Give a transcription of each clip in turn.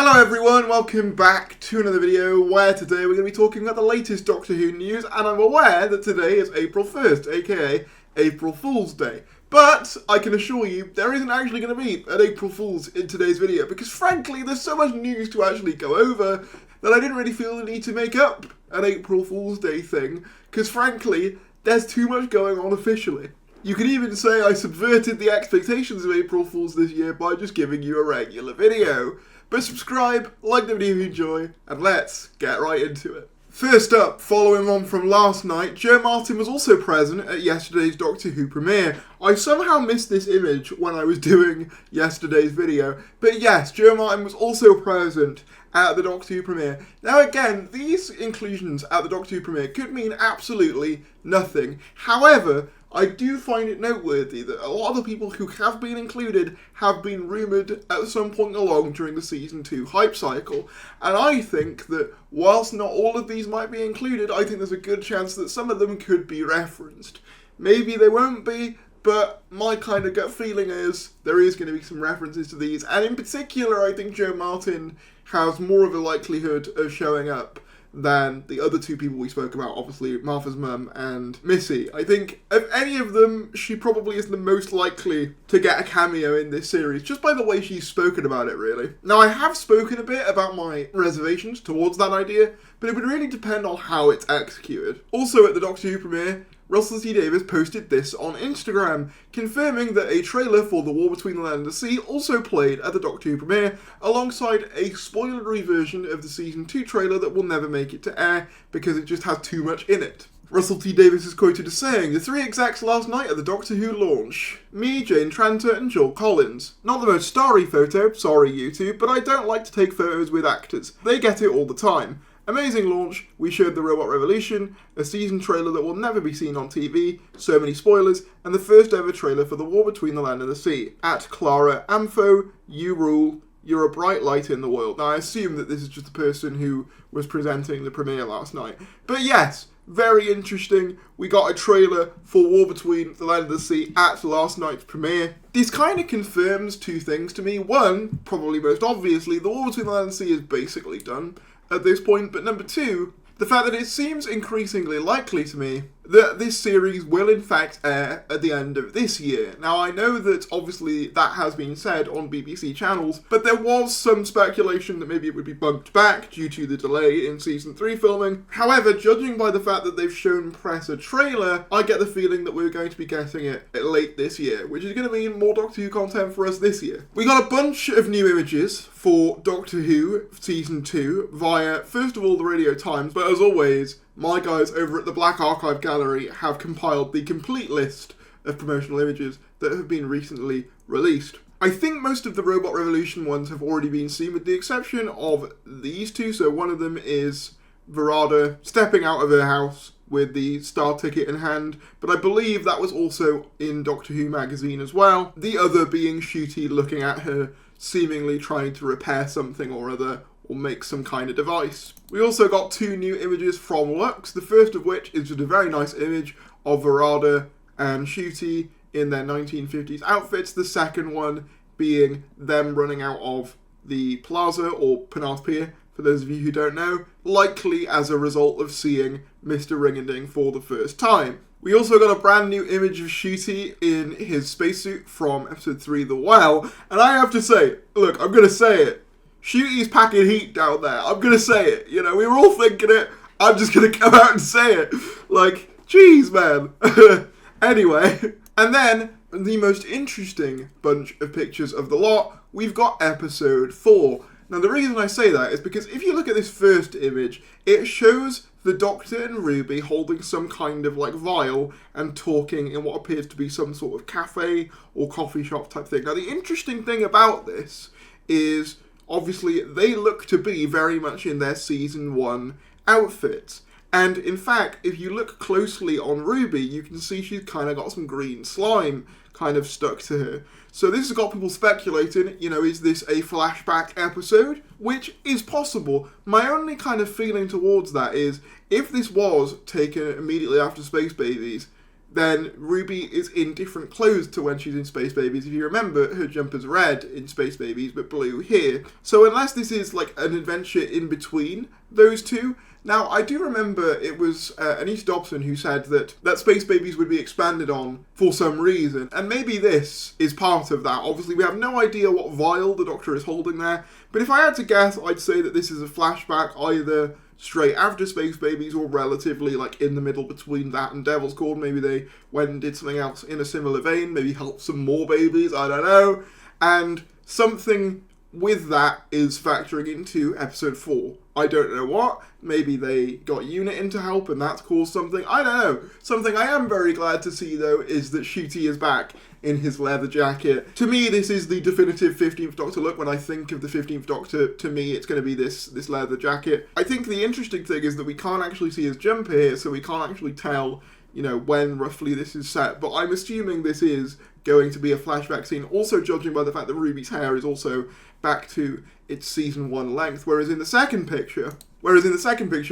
Hello everyone, welcome back to another video where today we're going to be talking about the latest Doctor Who news, and I'm aware that today is April 1st, aka April Fool's Day. But I can assure you there isn't actually going to be an April Fool's in today's video because frankly there's so much news to actually go over that I didn't really feel the need to make up an April Fool's Day thing because frankly there's too much going on officially. You could even say I subverted the expectations of April Fool's this year by just giving you a regular video. But subscribe, like the video if you enjoy, and let's get right into it. First up, following on from last night, Jo Martin was also present at yesterday's Doctor Who premiere. I somehow missed this image when I was doing yesterday's video, but yes, Jo Martin was also present at the Doctor Who premiere. Now again, these inclusions at the Doctor Who premiere could mean absolutely nothing. However, I do find it noteworthy that a lot of the people who have been included have been rumoured at some point along during the Season 2 hype cycle. And I think that whilst not all of these might be included, I think there's a good chance that some of them could be referenced. Maybe they won't be, but my kind of gut feeling is there is going to be some references to these. And in particular, I think Jo Martin has more of a likelihood of showing up than the other two people we spoke about, obviously Martha's mum and Missy. I think of any of them, she probably is the most likely to get a cameo in this series, just by the way she's spoken about it, really. Now, I have spoken a bit about my reservations towards that idea, but it would really depend on how it's executed. Also, at the Doctor Who premiere, Russell T Davies posted this on Instagram, confirming that a trailer for The War Between the Land and the Sea also played at the Doctor Who premiere, alongside a spoilery version of the Season 2 trailer that will never make it to air because it just has too much in it. Russell T Davies is quoted as saying, "The three execs last night at the Doctor Who launch. Me, Jane Tranter and Joel Collins. Not the most starry photo, sorry YouTube, but I don't like to take photos with actors. They get it all the time. Amazing launch, we showed the Robot Revolution, a season trailer that will never be seen on TV, so many spoilers, and the first ever trailer for The War Between the Land and the Sea. At Clara Amfo, you rule, you're a bright light in the world." Now I assume that this is just the person who was presenting the premiere last night. But yes, very interesting. We got a trailer for War Between the Land and the Sea at last night's premiere. This kind of confirms two things to me. One, probably most obviously, The War Between the Land and the Sea is basically done at this point, but number two, the fact that it seems increasingly likely to me that this series will in fact air at the end of this year. Now I know that obviously that has been said on BBC channels, but there was some speculation that maybe it would be bumped back due to the delay in Season 3 filming. However, judging by the fact that they've shown press a trailer, I get the feeling that we're going to be getting it late this year, which is going to mean more Doctor Who content for us this year. We got a bunch of new images for Doctor Who Season 2 via, first of all, the Radio Times, but as always, my guys over at the Black Archive Gallery have compiled the complete list of promotional images that have been recently released. I think most of the Robot Revolution ones have already been seen with the exception of these two. So one of them is Varada stepping out of her house with the star ticket in hand, but I believe that was also in Doctor Who magazine as well. The other being Ncuti looking at her, seemingly trying to repair something or other, or make some kind of device. We also got two new images from Lux, the first of which is just a very nice image of Varada and Ncuti in their 1950s outfits, the second one being them running out of the plaza, or Penarth Pier, for those of you who don't know, likely as a result of seeing Mr. Ringanding for the first time. We also got a brand new image of Ncuti in his spacesuit from episode 3, The Well, and I have to say, look, I'm going to say it, Ncuti's packing heat down there. I'm going to say it. You know, we were all thinking it. I'm just going to come out and say it. Like, jeez, man. Anyway. And then, the most interesting bunch of pictures of the lot, we've got episode 4. Now, the reason I say that is because if you look at this first image, it shows the Doctor and Ruby holding some kind of, like, vial and talking in what appears to be some sort of cafe or coffee shop type thing. Now, the interesting thing about this is, obviously, they look to be very much in their Season 1 outfits. And in fact, if you look closely on Ruby, you can see she's kind of got some green slime kind of stuck to her. So this has got people speculating, you know, is this a flashback episode? Which is possible. My only kind of feeling towards that is, if this was taken immediately after Space Babies, then Ruby is in different clothes to when she's in Space Babies. If you remember, her jumper's red in Space Babies, but blue here. So unless this is like an adventure in between those two. Now, I do remember it was Anise Dobson who said that Space Babies would be expanded on for some reason, and maybe this is part of that. Obviously, we have no idea what vial the Doctor is holding there, but if I had to guess, I'd say that this is a flashback either straight after Space Babies or relatively like in the middle between that and Devil's Cord. Maybe they went and did something else in a similar vein, maybe helped some more babies, I don't know. And something with that is factoring into episode 4. I don't know what. Maybe they got Unit in to help and that's caused something. I don't know. Something I am very glad to see, though, is that Ncuti is back in his leather jacket. To me, this is the definitive 15th Doctor look. When I think of the 15th Doctor, to me, it's going to be this leather jacket. I think the interesting thing is that we can't actually see his jumper here, so we can't actually tell, you know, when roughly this is set. But I'm assuming this is going to be a flashback scene, also judging by the fact that Ruby's hair is also back to its season 1 length, whereas in the second picture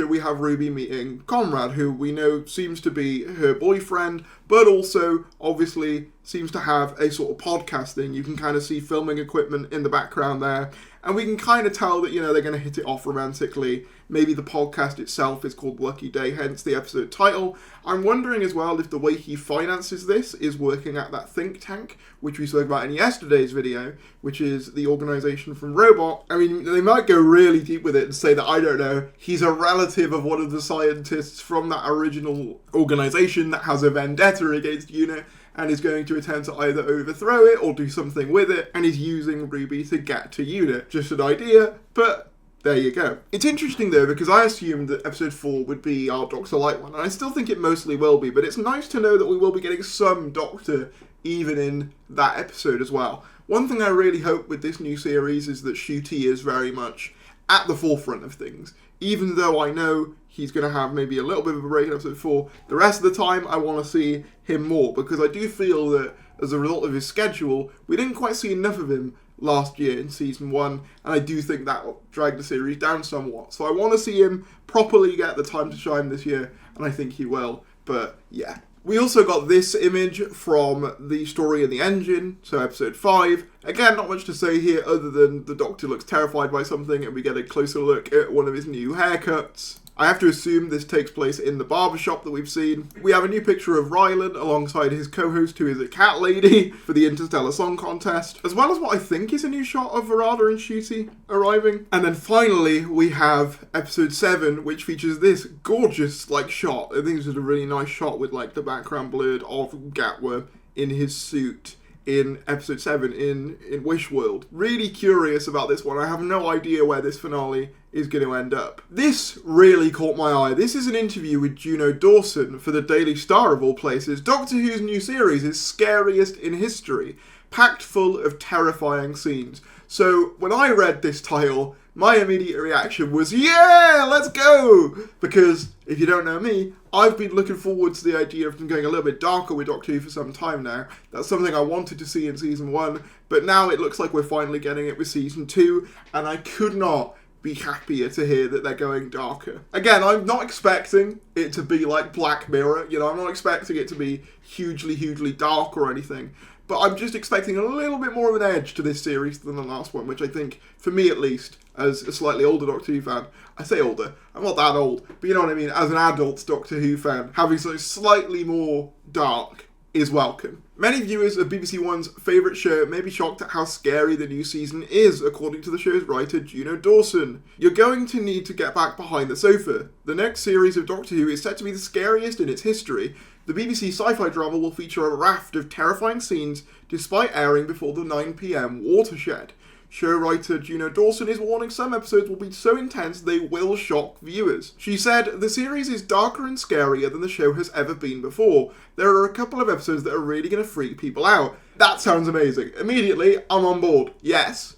we have Ruby meeting Conrad, who we know seems to be her boyfriend, but also obviously seems to have a sort of podcast thing. You can kind of see filming equipment in the background there, and we can kind of tell that, you know, they're going to hit it off romantically. Maybe the podcast itself is called Lucky Day, hence the episode title. I'm wondering as well if the way he finances this is working at that think tank, which we spoke about in yesterday's video, which is the organisation from Robot. I mean, they might go really deep with it and say that, I don't know, he's a relative of one of the scientists from that original organisation that has a vendetta against Unit and is going to attempt to either overthrow it or do something with it, and is using Ruby to get to Unit. Just an idea, but there you go. It's interesting though, because I assumed that episode 4 would be our Doctor Light one, and I still think it mostly will be, but it's nice to know that we will be getting some Doctor even in that episode as well. One thing I really hope with this new series is that Ncuti is very much at the forefront of things. Even though I know he's going to have maybe a little bit of a break in episode 4, the rest of the time I want to see him more, because I do feel that as a result of his schedule, we didn't quite see enough of him last year in season 1, and I do think that will drag the series down somewhat. So I want to see him properly get the time to shine this year, and I think he will. But yeah. We also got this image from the story in the engine, so episode 5. Again, not much to say here other than the Doctor looks terrified by something and we get a closer look at one of his new haircuts. I have to assume this takes place in the barbershop that we've seen. We have a new picture of Rylan alongside his co-host, who is a cat lady, for the Interstellar Song Contest, as well as what I think is a new shot of Varada and Ncuti arriving. And then finally, we have episode 7, which features this gorgeous, shot. I think this is a really nice shot with, the background blurred of Gatwa in his suit in episode 7 in Wish World. Really curious about this one. I have no idea where this finale is going to end up. This really caught my eye. This is an interview with Juno Dawson for the Daily Star of all places. Doctor Who's new series is Scariest in History, packed full of terrifying scenes. So when I read this title, my immediate reaction was, yeah, let's go! Because, if you don't know me, I've been looking forward to the idea of them going a little bit darker with Doctor Who for some time now. That's something I wanted to see in season 1, but now it looks like we're finally getting it with season 2, and I could not be happier to hear that they're going darker. Again, I'm not expecting it to be like Black Mirror, I'm not expecting it to be hugely, hugely dark or anything, but I'm just expecting a little bit more of an edge to this series than the last one, which I think, for me at least, as a slightly older Doctor Who fan, I say older, I'm not that old, but you know what I mean, as an adult Doctor Who fan, having something slightly more dark is welcome. Many viewers of BBC One's favourite show may be shocked at how scary the new season is, according to the show's writer Juno Dawson. You're going to need to get back behind the sofa. The next series of Doctor Who is set to be the scariest in its history. The BBC sci-fi drama will feature a raft of terrifying scenes despite airing before the 9 PM watershed. Show writer Juno Dawson is warning some episodes will be so intense they will shock viewers. She said, "The series is darker and scarier than the show has ever been before. There are a couple of episodes that are really going to freak people out." That sounds amazing. Immediately, I'm on board. Yes,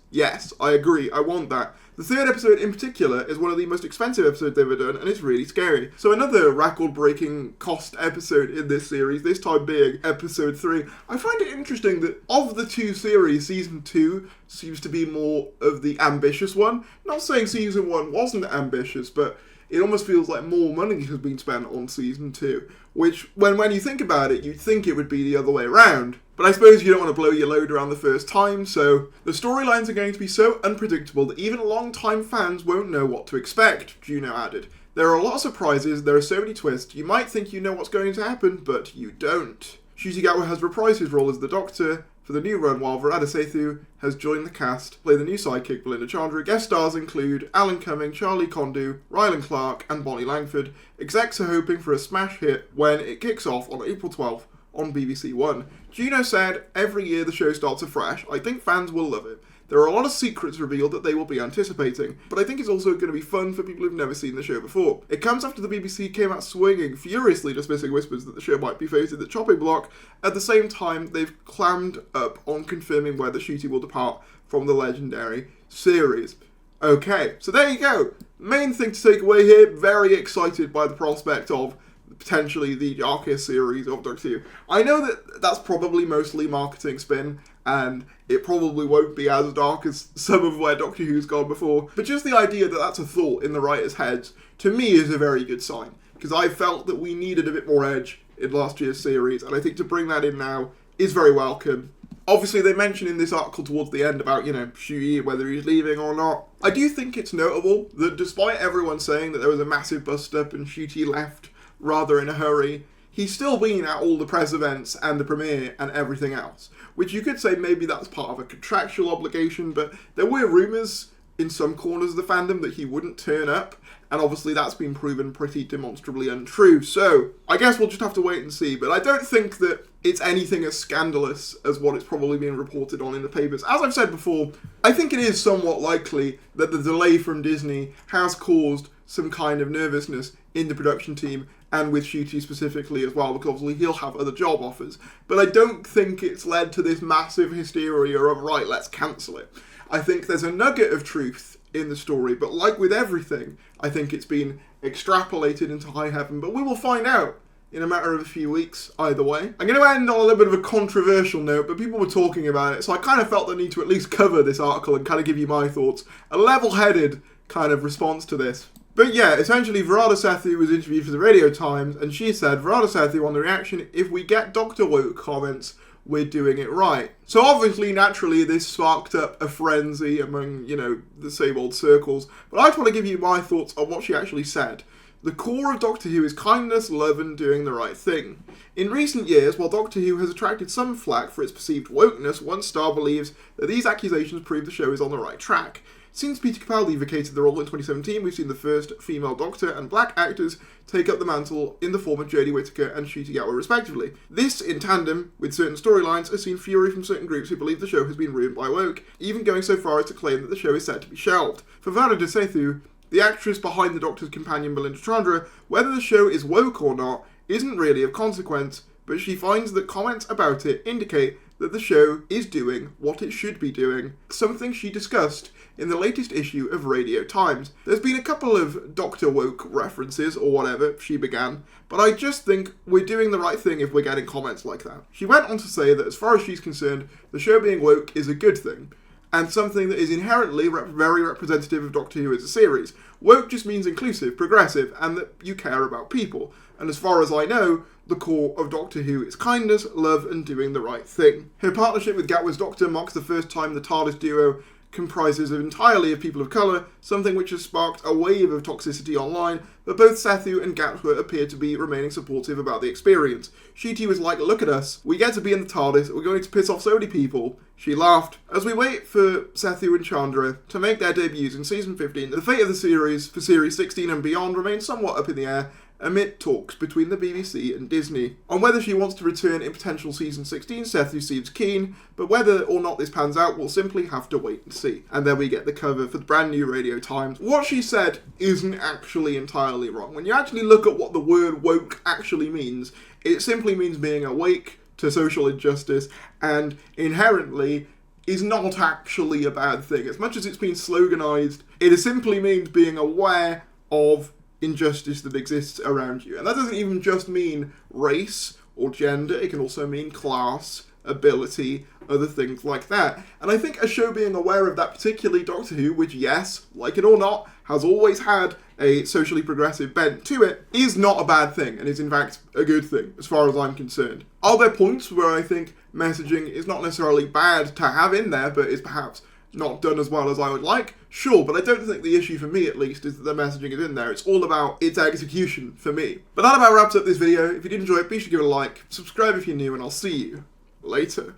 I agree. I want that. The third episode in particular is one of the most expensive episodes they've ever done, and it's really scary. So another record-breaking cost episode in this series, this time being episode 3. I find it interesting that of the two series, season 2 seems to be more of the ambitious one. Not saying season 1 wasn't ambitious, but it almost feels like more money has been spent on season 2, which, when you think about it, you'd think it would be the other way around. But I suppose you don't want to blow your load around the first time, so the storylines are going to be so unpredictable that even long-time fans won't know what to expect, Juno added. There are a lot of surprises, there are so many twists, you might think you know what's going to happen, but you don't. Shujigawa has reprised his role as the Doctor for the new run, while Varada Sethu has joined the cast to play the new sidekick Belinda Chandra. Guest stars include Alan Cumming, Charlie Condu, Rylan Clark, and Bonnie Langford. Execs are hoping for a smash hit when it kicks off on April 12th on BBC One. Juno said, "Every year the show starts afresh. I think fans will love it. There are a lot of secrets revealed that they will be anticipating, but I think it's also going to be fun for people who've never seen the show before. It comes after the BBC came out swinging, furiously dismissing whispers that the show might be faced at the chopping block. At the same time, they've clammed up on confirming whether Ncuti will depart from the legendary series." Okay, so there you go. Main thing to take away here, very excited by the prospect of potentially the darkest series of Doctor Who. I know that that's probably mostly marketing spin, and it probably won't be as dark as some of where Doctor Who's gone before, but just the idea that that's a thought in the writers' heads, to me, is a very good sign, because I felt that we needed a bit more edge in last year's series, and I think to bring that in now is very welcome. Obviously, they mention in this article towards the end about, Ncuti, whether he's leaving or not. I do think it's notable that despite everyone saying that there was a massive bust-up and Ncuti left rather in a hurry, he's still been at all the press events and the premiere and everything else, which you could say maybe that's part of a contractual obligation, but there were rumours in some corners of the fandom that he wouldn't turn up, and obviously that's been proven pretty demonstrably untrue, so I guess we'll just have to wait and see, but I don't think that it's anything as scandalous as what it's probably being reported on in the papers. As I've said before, I think it is somewhat likely that the delay from Disney has caused some kind of nervousness in the production team, and with Ncuti specifically as well, because obviously he'll have other job offers. But I don't think it's led to this massive hysteria of, right, let's cancel it. I think there's a nugget of truth in the story, but like with everything, I think it's been extrapolated into high heaven, but we will find out in a matter of a few weeks, either way. I'm going to end on a little bit of a controversial note, but people were talking about it, so I kind of felt the need to at least cover this article and kind of give you my thoughts. A level-headed kind of response to this. But yeah, essentially Varada Sethu was interviewed for the Radio Times, and she said, Varada Sethu on the reaction, "If we get Dr. Woke comments, we're doing it right." So obviously, naturally, this sparked up a frenzy among, the same old circles. But I just want to give you my thoughts on what she actually said. The core of Doctor Who is kindness, love, and doing the right thing. In recent years, while Doctor Who has attracted some flack for its perceived wokeness, One Star believes that these accusations prove the show is on the right track. Since Peter Capaldi vacated the role in 2017, we've seen the first female Doctor and black actors take up the mantle in the form of Jodie Whittaker and Ncuti Gatwa respectively. This, in tandem with certain storylines, has seen fury from certain groups who believe the show has been ruined by woke, even going so far as to claim that the show is set to be shelved. For Varada Sethu, the actress behind the Doctor's companion Belinda Chandra, whether the show is woke or not isn't really of consequence, but she finds that comments about it indicate that the show is doing what it should be doing, something she discussed in the latest issue of Radio Times. There's been a couple of Dr. Woke references, or whatever, she began, but I just think we're doing the right thing if we're getting comments like that. She went on to say that as far as she's concerned, the show being woke is a good thing, and something that is inherently very representative of Doctor Who as a series. Woke just means inclusive, progressive, and that you care about people. And as far as I know, the core of Doctor Who is kindness, love, and doing the right thing. Her partnership with Gatwa's Doctor marks the first time the TARDIS duo comprises entirely of people of colour, something which has sparked a wave of toxicity online, but both Sethu and Gatwa appear to be remaining supportive about the experience. Ncuti was like, "Look at us, we get to be in the TARDIS, we're going to piss off so many people." She laughed. As we wait for Sethu and Chandra to make their debuts in Season 15, the fate of the series for Series 16 and beyond remains somewhat up in the air, amid talks between the BBC and Disney. On whether she wants to return in potential Season 16, Sethu seems keen, but whether or not this pans out, we'll simply have to wait and see. And then we get the cover for the brand new Radio Times. What she said isn't actually entirely wrong. When you actually look at what the word woke actually means, it simply means being awake to social injustice, and inherently is not actually a bad thing. As much as it's been sloganised, it simply means being aware of injustice that exists around you. And that doesn't even just mean race or gender, it can also mean class, ability, other things like that. And I think a show being aware of that, particularly Doctor Who, which, yes, like it or not, has always had a socially progressive bent to it, is not a bad thing, and is in fact a good thing, as far as I'm concerned. Are there points where I think messaging is not necessarily bad to have in there, but is perhaps not done as well as I would like? Sure, but I don't think the issue for me, at least, is that the messaging is in there. It's all about its execution for me. But that about wraps up this video. If you did enjoy it, be sure to give it a like, subscribe if you're new, and I'll see you later.